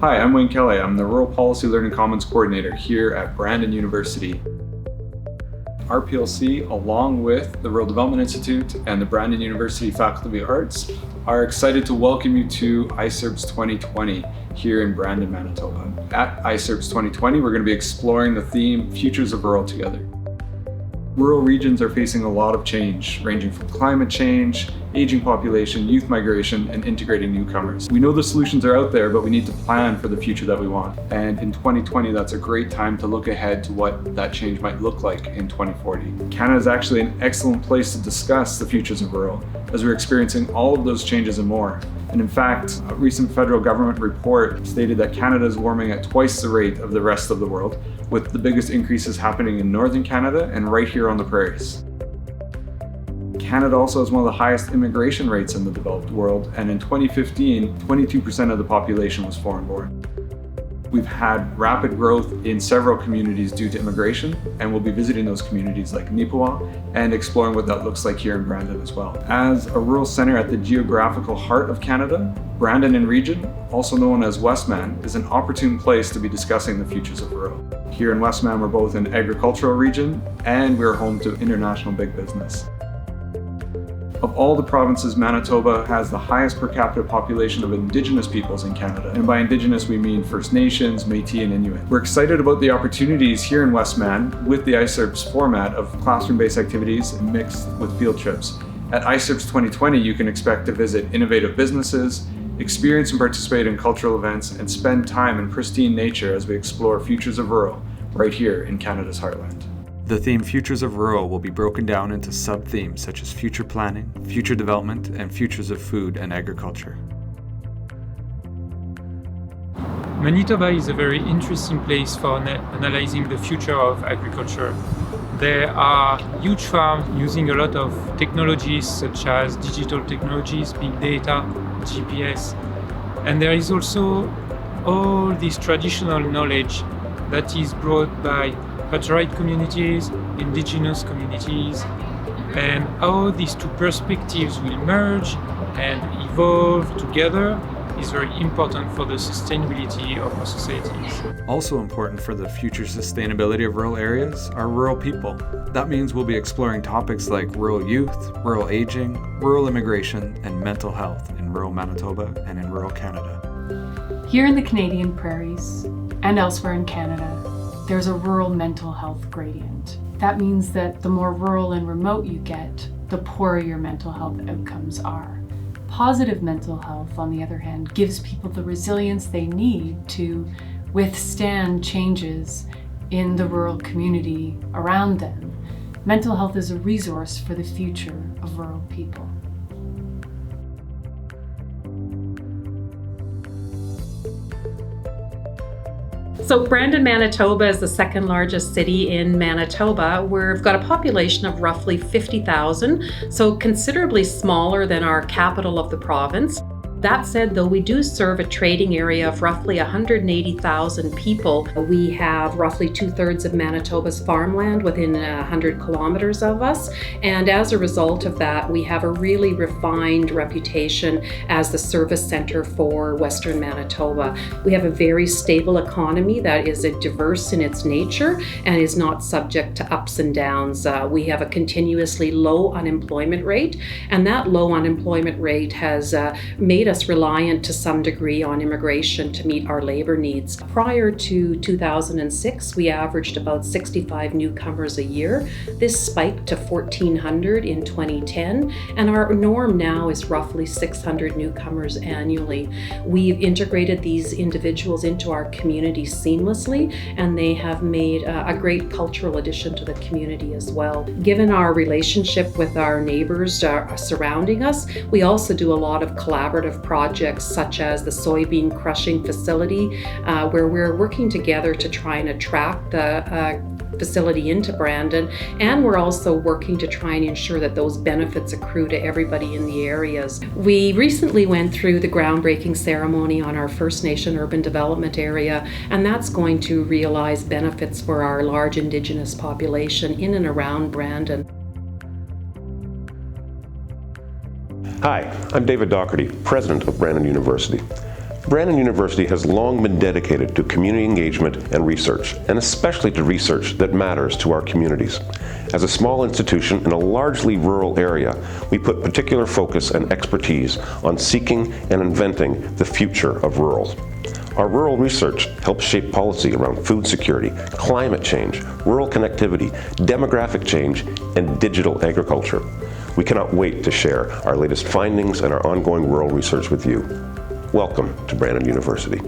Hi, I'm Wayne Kelly. I'm the Rural Policy Learning Commons Coordinator here at Brandon University. RPLC, along with the Rural Development Institute and the Brandon University Faculty of Arts, are excited to welcome you to ICRPS 2020 here in Brandon, Manitoba. At ICRPS 2020, we're going to be exploring the theme Futures of Rural together. Rural regions are facing a lot of change, ranging from climate change, aging population, youth migration, and integrating newcomers. We know the solutions are out there, but we need to plan for the future that we want. And in 2020, that's a great time to look ahead to what that change might look like in 2040. Canada is actually an excellent place to discuss the futures of rural, as we're experiencing all of those changes and more. And in fact, a recent federal government report stated that Canada is warming at twice the rate of the rest of the world, with the biggest increases happening in northern Canada and right here on the prairies. Canada also has one of the highest immigration rates in the developed world, and in 2015, 22% of the population was foreign-born. We've had rapid growth in several communities due to immigration, and we'll be visiting those communities like Nipawin and exploring what that looks like here in Brandon as well. As a rural centre at the geographical heart of Canada, Brandon and region, also known as Westman, is an opportune place to be discussing the futures of rural. Here in Westman, we're both an agricultural region and we're home to international big business. Of all the provinces, Manitoba has the highest per capita population of Indigenous peoples in Canada. And by Indigenous, we mean First Nations, Métis, and Inuit. We're excited about the opportunities here in Westman with the ICRPS format of classroom-based activities mixed with field trips. At ICRPS 2020, you can expect to visit innovative businesses, experience and participate in cultural events, and spend time in pristine nature as we explore futures of rural right here in Canada's heartland. The theme Futures of Rural will be broken down into sub-themes such as future planning, future development, and futures of food and agriculture. Manitoba is a very interesting place for analyzing the future of agriculture. There are huge farms using a lot of technologies such as digital technologies, big data, GPS, and there is also all this traditional knowledge that is brought by patriarchal communities, Indigenous communities, and how these two perspectives will merge and evolve together is very important for the sustainability of our societies. Also important for the future sustainability of rural areas are rural people. That means we'll be exploring topics like rural youth, rural aging, rural immigration, and mental health in rural Manitoba and in rural Canada. Here in the Canadian prairies and elsewhere in Canada, there's a rural mental health gradient. That means that the more rural and remote you get, the poorer your mental health outcomes are. Positive mental health, on the other hand, gives people the resilience they need to withstand changes in the rural community around them. Mental health is a resource for the future of rural people. So Brandon-Manitoba is the second largest city in Manitoba. We've got a population of roughly 50,000, so considerably smaller than our capital of the province. That said, though, we do serve a trading area of roughly 180,000 people. We have roughly 2/3 of Manitoba's farmland within 100 kilometers of us. And as a result of that, we have a really refined reputation as the service center for Western Manitoba. We have a very stable economy that is diverse in its nature and is not subject to ups and downs. We have a continuously low unemployment rate, and that low unemployment rate has made us reliant to some degree on immigration to meet our labor needs. Prior to 2006, we averaged about 65 newcomers a year. This spiked to 1,400 in 2010, and our norm now is roughly 600 newcomers annually. We've integrated these individuals into our community seamlessly, and they have made a great cultural addition to the community as well. Given our relationship with our neighbors surrounding us, we also do a lot of collaborative projects such as the soybean crushing facility, where we're working together to try and attract the facility into Brandon, and we're also working to try and ensure that those benefits accrue to everybody in the areas. We recently went through the groundbreaking ceremony on our First Nation urban development area, and that's going to realize benefits for our large Indigenous population in and around Brandon. Hi, I'm David Docherty, President of Brandon University. Brandon University has long been dedicated to community engagement and research, and especially to research that matters to our communities. As a small institution in a largely rural area, we put particular focus and expertise on seeking and inventing the future of rural. Our rural research helps shape policy around food security, climate change, rural connectivity, demographic change, and digital agriculture. We cannot wait to share our latest findings and our ongoing rural research with you. Welcome to Brandon University.